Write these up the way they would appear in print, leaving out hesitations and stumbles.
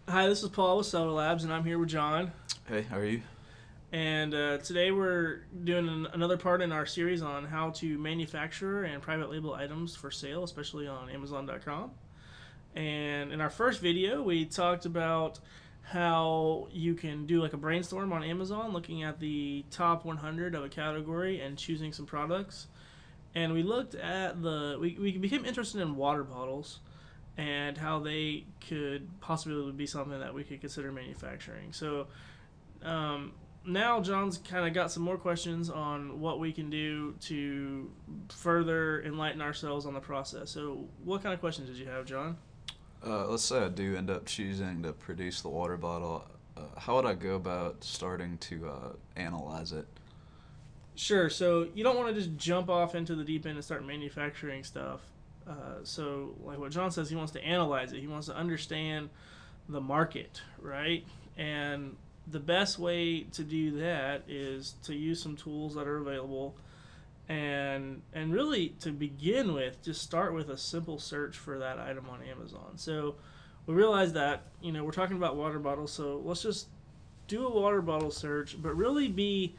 Hi, this is Paul with Solar Labs, and I'm here with John. Hey, how are you? And today we're doing another part in our series on how to manufacture and private label items for sale, especially on Amazon.com. And in our first video, we talked about how you can do like a brainstorm on Amazon, looking at the top 100 of a category and choosing some products. And we looked at we became interested in water bottles and how they could possibly be something that we could consider manufacturing. So um, now John's kind of got some more questions on what we can do to further enlighten ourselves on the process. So, what kind of questions did you have, John? Let's say I do end up choosing to produce the water bottle. How would I go about starting to analyze it? Sure. So, you don't want to just jump off into the deep end and start manufacturing stuff. So, like what John says, he wants to analyze it. He wants to understand the market, right? And the best way to do that is to use some tools that are available and really to begin with just start with a simple search for that item on Amazon. So we realize that we're talking about water bottles, so let's just do a water bottle search, but really be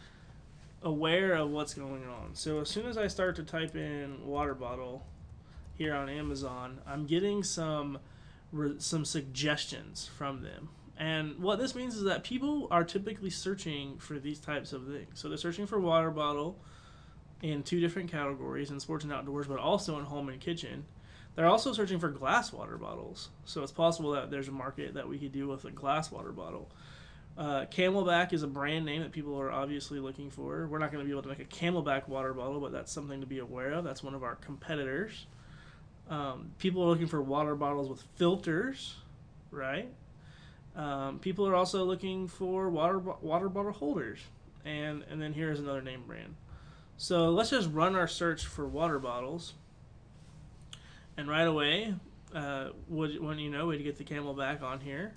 aware of what's going on. So as soon as I start to type in water bottle here on Amazon, I'm getting some suggestions from them. And what this means is that people are typically searching for these types of things. So they're searching for water bottle in two different categories in sports and outdoors, but also in home and kitchen. They're also searching for glass water bottles. So it's possible that there's a market that we could do with a glass water bottle. Camelback is a brand name that people are obviously looking for. We're not going to be able to make a Camelback water bottle, but that's something to be aware of. That's one of our competitors. People are looking for water bottles with filters, right? People are also looking for water bottle holders, and then here's another name brand. So let's just run our search for water bottles, and right away, we'd get the Camelback on here.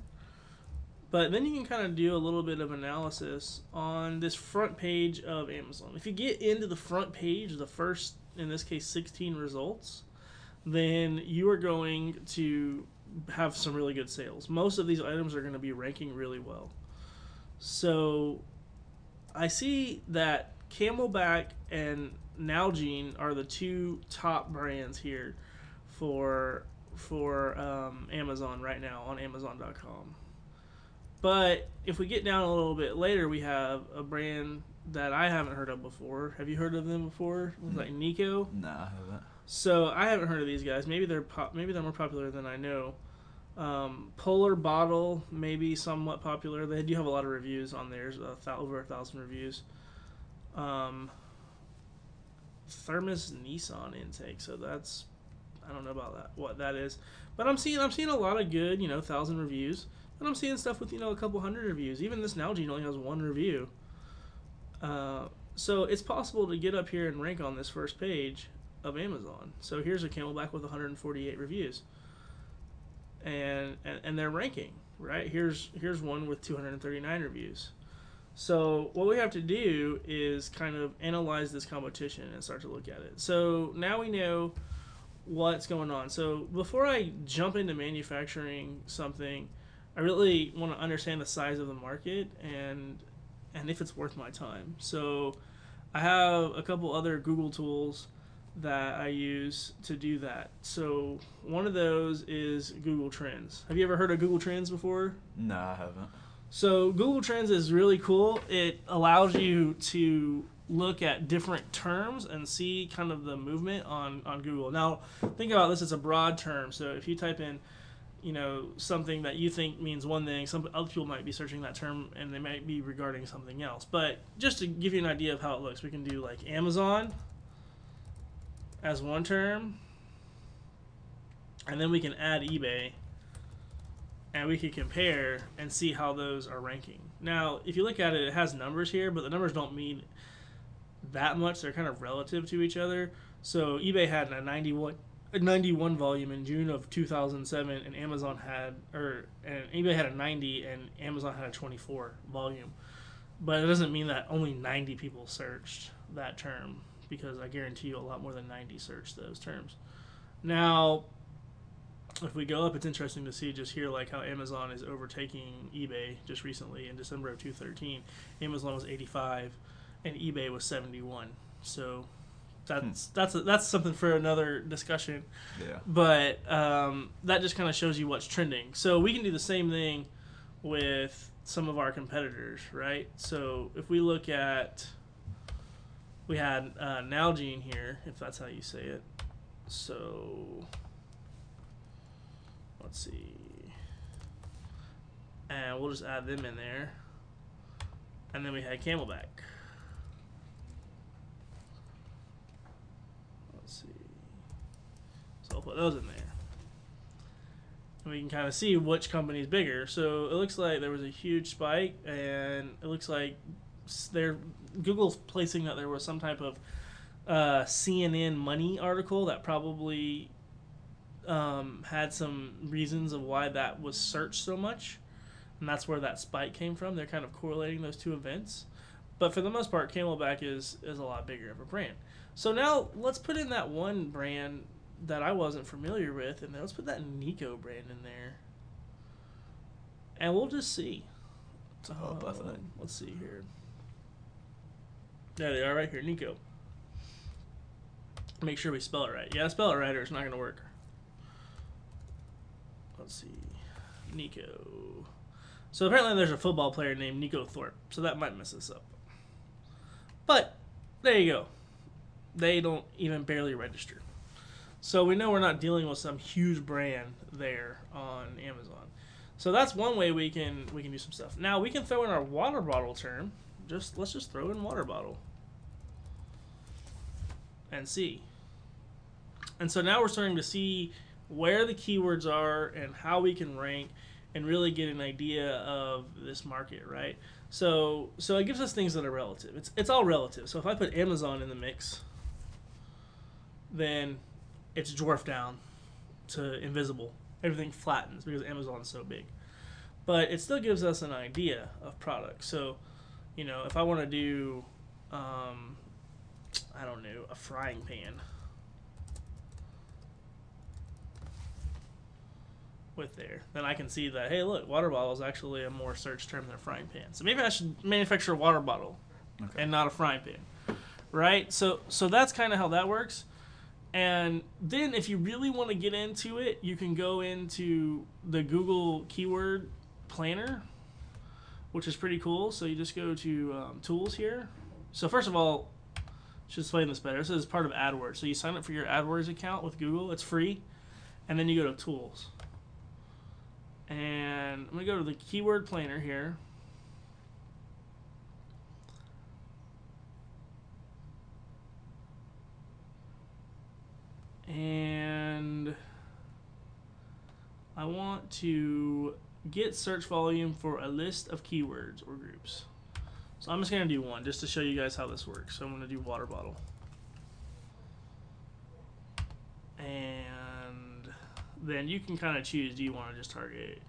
But then you can kind of do a little bit of analysis on this front page of Amazon. If you get into the front page, the first, in this case, 16 results, then you are going to have some really good sales. Most of these items are going to be ranking really well. So I see that Camelback and Nalgene are the two top brands here for Amazon right now on Amazon.com. But if we get down a little bit later, we have a brand that I haven't heard of before. Have you heard of them before? It was like Nico. No, I haven't. So I haven't heard of these guys. Maybe they're more popular than I know. Polar Bottle maybe somewhat popular. They do have a lot of reviews on theirs, over 1,000 reviews. Um, Thermos Nissan intake. So that's I don't know about that what that is, but I'm seeing a lot of good 1,000 reviews, and I'm seeing stuff with a couple hundred reviews. Even this Nalgene only has one review. So it's possible to get up here and rank on this first page of Amazon. So here's a Camelback with 148 reviews, and they're ranking right. Here's one with 239 reviews. So what we have to do is kind of analyze this competition and start to look at it. So now we know what's going on. So before I jump into manufacturing something, I really want to understand the size of the market and if it's worth my time. So I have a couple other Google tools that I use to do that. So one of those is Google Trends. Have you ever heard of Google Trends before? No, I haven't. So Google Trends is really cool. It allows you to look at different terms and see kind of the movement on Google. Now, think about this as a broad term. So if you type in, something that you think means one thing, some other people might be searching that term and they might be regarding something else. But just to give you an idea of how it looks, we can do like Amazon as one term, and then we can add eBay and we could compare and see how those are ranking. Now, if you look at it, it has numbers here, but the numbers don't mean that much. They're kind of relative to each other. So eBay had a 91 volume in June of 2007, and eBay had a 90, and Amazon had a 24 volume. But it doesn't mean that only 90 people searched that term, because I guarantee you a lot more than 90 searched those terms. Now, if we go up, it's interesting to see just here like how Amazon is overtaking eBay just recently in December of 2013. Amazon was 85, and eBay was 71. So that's something for another discussion. Yeah. But that just kind of shows you what's trending. So we can do the same thing with some of our competitors, right? So if we look at, we had Nalgene here, if that's how you say it. So let's see, and we'll just add them in there, and then we had Camelback. Let's see, so I'll put those in there, and we can kind of see which company is bigger. So it looks like there was a huge spike, and it looks like Google's placing that there was some type of CNN Money article that probably had some reasons of why that was searched so much, and that's where that spike came from. They're kind of correlating those two events, but for the most part, Camelback is a lot bigger of a brand. So now let's put in that one brand that I wasn't familiar with, and let's put that Nico brand in there, and we'll just see. Let's see here. There they are right here, Nico. Make sure we spell it right. Yeah, spell it right or it's not going to work. Let's see. Nico. So apparently there's a football player named Nico Thorpe, so that might mess us up. But there you go. They don't even barely register. So we know we're not dealing with some huge brand there on Amazon. So that's one way we can do some stuff. Now we can throw in our water bottle term. Let's just throw in water bottle and see. And so now we're starting to see where the keywords are and how we can rank and really get an idea of this market, right? So it gives us things that are relative. It's all relative. So if I put Amazon in the mix, then it's dwarfed down to invisible. Everything flattens because Amazon is so big. But it still gives us an idea of products. So, you know, if I want to do, I don't know, a frying pan with there, then I can see that, hey, look, water bottle is actually a more searched term than a frying pan. So maybe I should manufacture a water bottle and not a frying pan, right? So that's kind of how that works. And then if you really want to get into it, you can go into the Google Keyword Planner, which is pretty cool. So you just go to Tools here. So first of all, I should explain this better. This is part of AdWords. So you sign up for your AdWords account with Google. It's free. And then you go to Tools. And I'm going to go to the Keyword Planner here. And I want to get search volume for a list of keywords or groups. So I'm just going to do one just to show you guys how this works. So I'm going to do water bottle. And then you can kind of choose, do you want to just target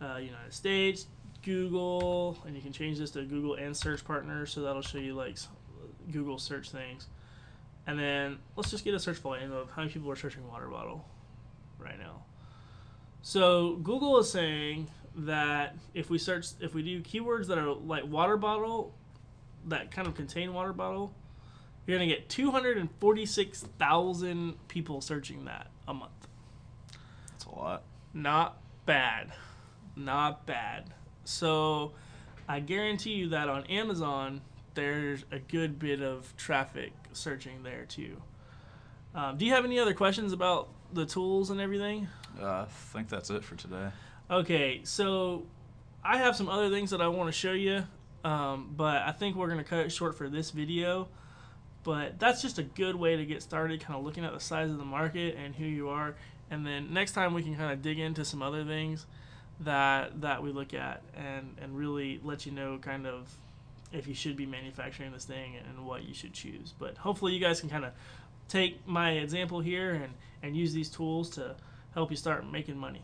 United States, Google, and you can change this to Google and search partners, so that'll show you like Google search things. And then let's just get a search volume of how many people are searching water bottle right now. So Google is saying that if we do keywords that are like water bottle, that kind of contain water bottle, you're going to get 246,000 people searching that a month. That's a lot. Not bad. Not bad. So I guarantee you that on Amazon, there's a good bit of traffic searching there too. Do you have any other questions about the tools and everything? I think that's it for today. Okay, so I have some other things that I want to show you, but I think we're going to cut it short for this video. But that's just a good way to get started, kind of looking at the size of the market and who you are. And then next time we can kind of dig into some other things that we look at and really let you know kind of if you should be manufacturing this thing and what you should choose. But hopefully you guys can kind of take my example here and use these tools to help you start making money.